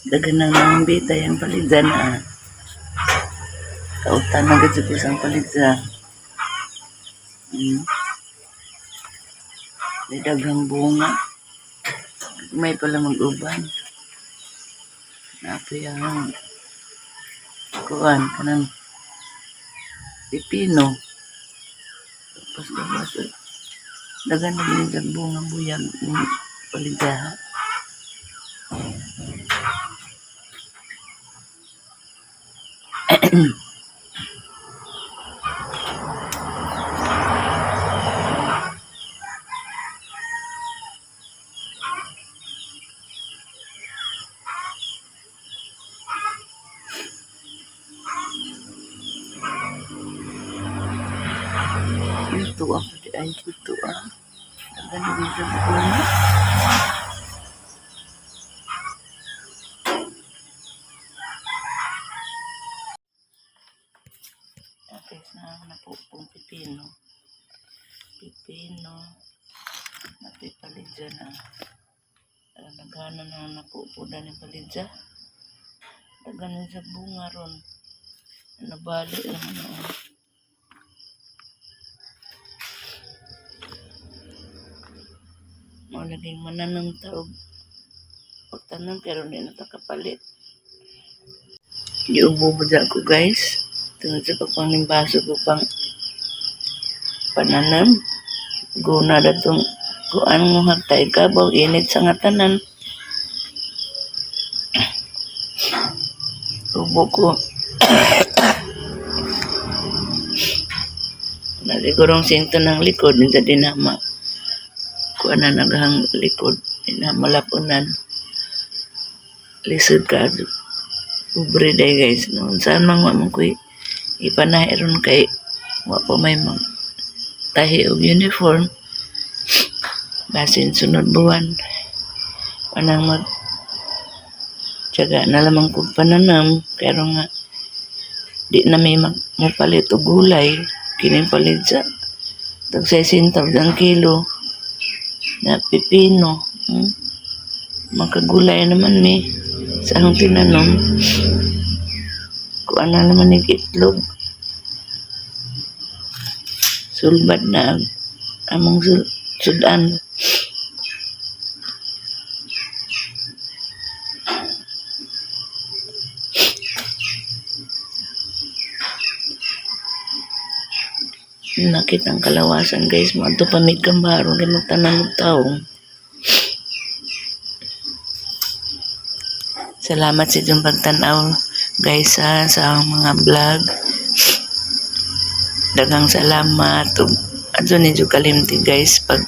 Dagan na ng bita yung palidza na. Kautan na gito isang palidza. May daghang bunga. May pala mag-uban. Napi ang kuan kanang pipino. Tapos dagan na din bunga buyag ng palidza. Ito ako di ay ito dagan na din bunga. Okay, na po pong pipino. Napipalidya na. Nagana na napupuda ni palidya. Dagan sa bunga ron. Nabali naman ako. Naging mananong taog. Pagtanong pero hindi natakapalit. Iubo mo dyan ko guys. Tungod sa pagpanglimbaso ko pang pananam. Guna na itong kuan mo hagtay kabaw. Init sa nga tanan. Ubo ko. Naligurong sinto ng likod. Hindi dinama. Kuan na naghang likod. Malapunan. Lisod ka. Ubre day guys. Noon saan mga ko ipanahiron kay wapo may mga tahi og uniform. Basin sunod buwan. Panang tiyaga na lamang kong pananam. Pero nga di na may mapalit o gulay. Kining palidza. Tag 60 ang kilo. Na pipino. Makagulay naman may sa akong tinanom. Kuan na naman yung itlog. Sulbad na among sudan. Nakitang kalawasan guys. Mga ito pamig kambaro. Ganun tanan ng taong. Salamat sa inyong pagtanaw guys sa mga vlog. Daghang salamat. Adto ni jud kalimti guys pag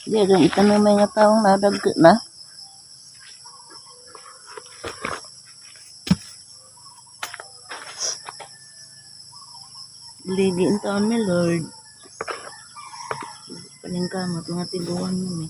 Diyan itanong may nga taong nadag na. Lady in taon mi Lord. Paning kamot mga tiguan mo ni.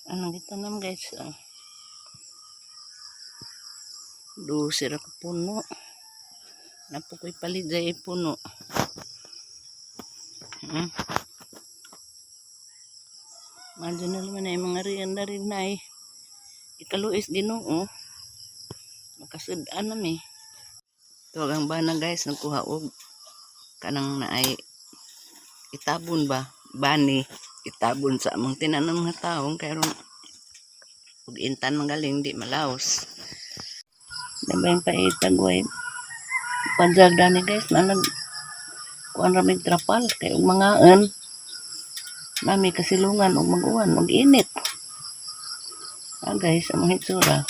Anong gitanam guys? Dusir ako puno. Napukoy paliday puno. Madyo na naman ay mga riyan na rin na eh. Ikaluis Ginoo. Makasudaan nami. Tuwagang bana guys, nagkuha og kanang na ay itabon ba? Bani. Itabon sa amang tinanan mga taong kaya ron ug intan magaling di malaos. Nabayang paitagway. Panjagda ni guys, manag kuan ramig trapal kay og mangaan. Nami kasilungan og mag-uwan og init. Guys, ang hitsura.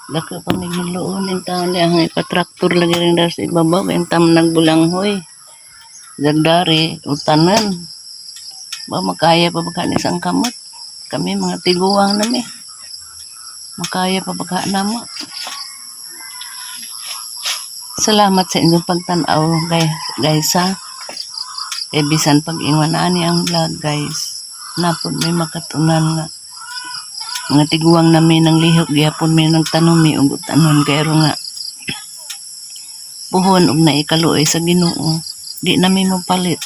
Dako pa may hiluon yung taon niya. Ang ipatraktor lagi rin daw sa ibabaw. Yung tam nagbulanghoy. Jagdari. Utanan. Ba makaya pa baka isang kamot. Kami mga tiguang nami. Makaya pa baka nama. Salamat sa inyong pagtanaw guys ha. E bisan pag-ingwanaan ang vlog guys. Napod may makatunan nga. Mga tiguang namin ng lihok gihapon may nagtanumi ug tanon kayro nga puhon og naikaluoy sa Ginoo di namin mo palit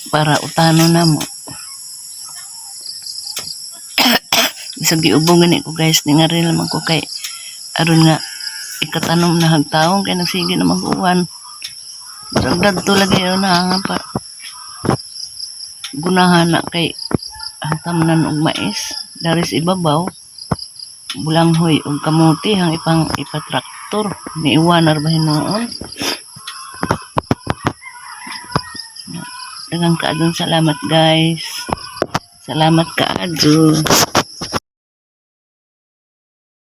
para utano namo. Bisag giubong gani ko guys ni nga rin lamang ko kay aron nga ikatanom na hagtaong kay nagsige na mag-uwan. Bisag dadto lagi na nga pa gunahan na kay ang tamnan og mais dari sa ibabaw bulanghoy og kamuti hang ipatraktor ni iwanar ba hinuon. Daghang kaadon salamat guys. Salamat kaadto.